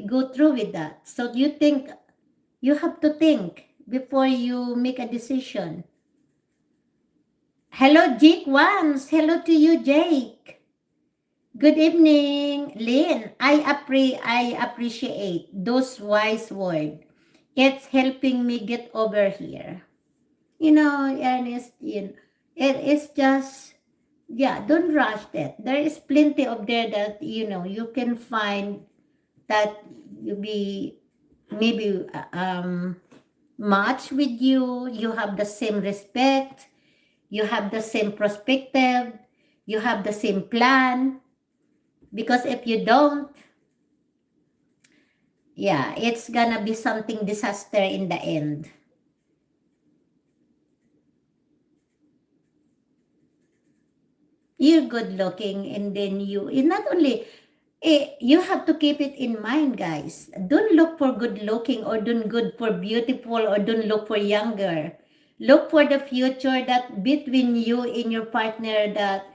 go through with that. So you have to think before you make a decision. Hello, Jake Wans. Hello to you, Jake. Good evening, Lynn. I appreciate those wise words. It's helping me get over here. Ernest, it is just, yeah, don't rush that. There is plenty of there that, you can find that you be maybe match with you have the same respect, you have the same perspective, you have the same plan. Because if you don't, yeah, it's gonna be something disaster in the end. You're good looking, and then not only, you have to keep it in mind, guys. Don't look for good looking, or don't good for beautiful, or don't look for younger. Look for the future that between you and your partner, that